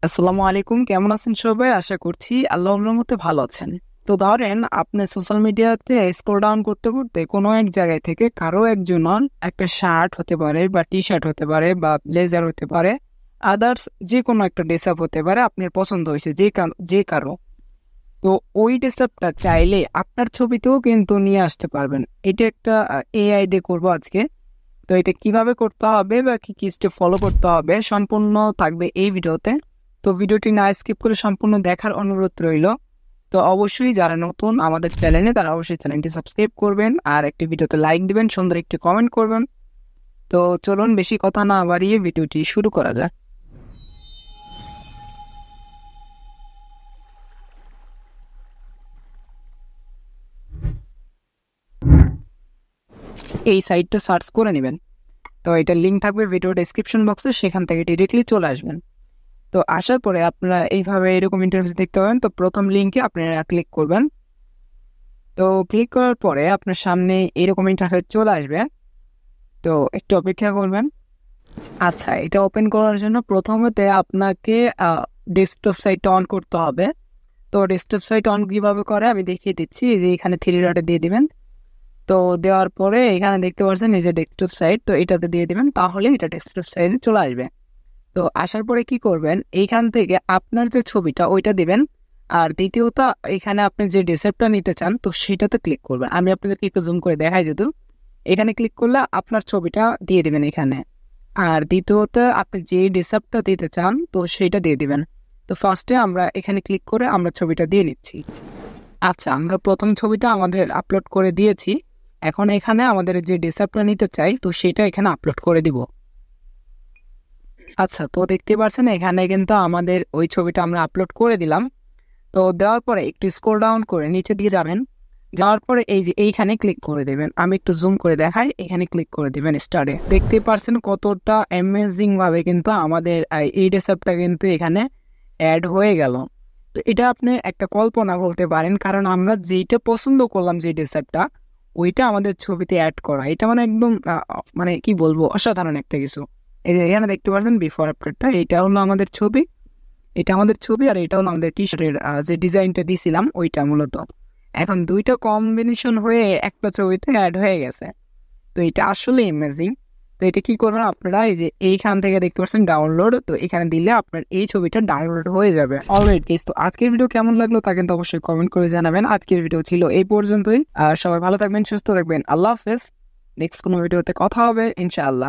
আসসালামু আলাইকুম, কেমন আছেন সবাই? আশা করছি আল্লাহর রহমতে ভালো আছেন। তো ধরেন আপনি সোশ্যাল মিডিয়াতে স্ক্রল ডাউন করতে করতে কোনো এক জায়গায় থেকে কারো একজনের একটা শার্ট হতে পারে বা টি শার্ট হতে পারে বা ব্লেজার হতে পারে, আদার্স যে কোনো একটা ড্রেস আপ হতে পারে, আপনার পছন্দ হয়েছে যে কারো। তো ওই ড্রেস আপটা চাইলে আপনার ছবিতেও কিন্তু নিয়ে আসতে পারবেন। এটা একটা এআই দিয়ে করবো আজকে। তো এটা কিভাবে করতে হবে বা কি কি স্টেপ ফলো করতে হবে সম্পূর্ণ থাকবে এই ভিডিওতে। তো ভিডিওটি না স্কিপ করে সম্পূর্ণ দেখার অনুরোধ রইল। তো অবশ্যই যারা নতুন আমাদের চ্যানেলে তারা অবশ্যই চ্যানেলটি সাবস্ক্রাইব করবেন আর একটি ভিডিওতে লাইক দিবেন, সুন্দর একটি কমেন্ট করবেন। তো চলুন বেশি কথা না বাড়িয়ে ভিডিওটি শুরু করা যাক। এই সাইটটা সার্চ করে নেবেন। তো এটার লিঙ্ক থাকবে ভিডিও ডেসক্রিপশন বক্সে, সেখান থেকে ডিরেক্টলি চলে আসবেন। তো আসার পরে আপনারা এইভাবে এরকম ইন্টারফেস দেখতে পাবেন। তো প্রথম লিঙ্কে আপনারা ক্লিক করবেন। তো ক্লিক করার পরে আপনার সামনে এরকম ইন্টারফেস চলে আসবে। তো একটু অপেক্ষা করবেন। আচ্ছা, এটা ওপেন করার জন্য প্রথমতে আপনাকে ডেস্কটপ সাইটটা অন করতে হবে। তো ডেস্কটপ সাইট অন কীভাবে করে আমি দেখিয়ে দিচ্ছি। এই যে এখানে থ্রি ডটে দিয়ে দিবেন। তো দেওয়ার পরে এখানে দেখতে পাচ্ছেন এই যে ডেস্কটপ সাইট, তো এটাতে দিয়ে দিবেন, তাহলে এটা ডেস্কটপ সাইটে চলে আসবে। তো আসার পরে কি করবেন, এইখান থেকে আপনার যে ছবিটা ওইটা দিবেন। আর দ্বিতীয়ত এখানে আপনি যে ডেসক্টপটা নিতে চান তো সেটাতে ক্লিক করবেন। আমি আপনাদেরকে একটু জুম করে দেখাই যদি। এখানে ক্লিক করলে আপনার ছবিটা দিয়ে দিবেন এখানে। আর দ্বিতীয়ত আপনি যে ডেসক্টপটা দিতে চান তো সেইটা দিয়ে দিবেন। তো ফার্স্টে আমরা এখানে ক্লিক করে আমরা ছবিটা দিয়ে নিচ্ছি। আচ্ছা, আমরা প্রথম ছবিটা আমাদের আপলোড করে দিয়েছি। এখন এখানে আমাদের যে ডেসক্টপটা নিতে চাই তো সেটা এখানে আপলোড করে দিব। আচ্ছা, তো দেখতে পাচ্ছেন এখানে কিন্তু আমাদের ওই ছবিটা আমরা আপলোড করে দিলাম। তো দেওয়ার পরে একটু স্ক্রল ডাউন করে নিচে দিয়ে যাবেন। যাওয়ার পরে এই যে এইখানে ক্লিক করে দেবেন। আমি একটু জুম করে দেখাই, এখানে ক্লিক করে দেবেন স্টার্টে। দেখতে পাচ্ছেন কতটা অ্যামেজিং ভাবে কিন্তু আমাদের এই ডেসক্টপটা কিন্তু এখানে অ্যাড হয়ে গেল। তো এটা আপনি একটা কল্পনা বলতে পারেন, কারণ আমরা যেইটা পছন্দ করলাম যে ডেসক্টপটা ওইটা আমাদের ছবিতে অ্যাড করা, এটা মানে একদম মানে কি বলবো, অসাধারণ একটা কিছু। এই যে এখানে দেখতে পাচ্ছেন বিফোর আফটারটা, এটা হলো আমাদের ছবি। এটা আমাদের ছবি আর এটা হলো আমাদের টি শার্টের যে ডিজাইনটা দিছিলাম ওইটা মূলত। এখন দুইটা কম্বিনেশন হয়ে একটা ছবিতে অ্যাড হয়ে গেছে। তো এটা আসলে ইমেজিং। তো এটা কি করবেন আপনারা, এই যে এইখান থেকে দেখতে পাচ্ছেন ডাউনলোড, তো এখানে দিলে আপনার এই ছবিটা ডাউনলোড হয়ে যাবে অলরেডি। তো আজকের ভিডিও কেমন লাগলো তা কিন্তু অবশ্যই কমেন্ট করে জানাবেন। আজকের ভিডিও ছিল এই পর্যন্তই। আর সবাই ভালো থাকবেন, সুস্থ থাকবেন। আল্লাহ হাফেজ। নেক্সট কোনো ভিডিওতে কথা হবে ইনশাআল্লাহ।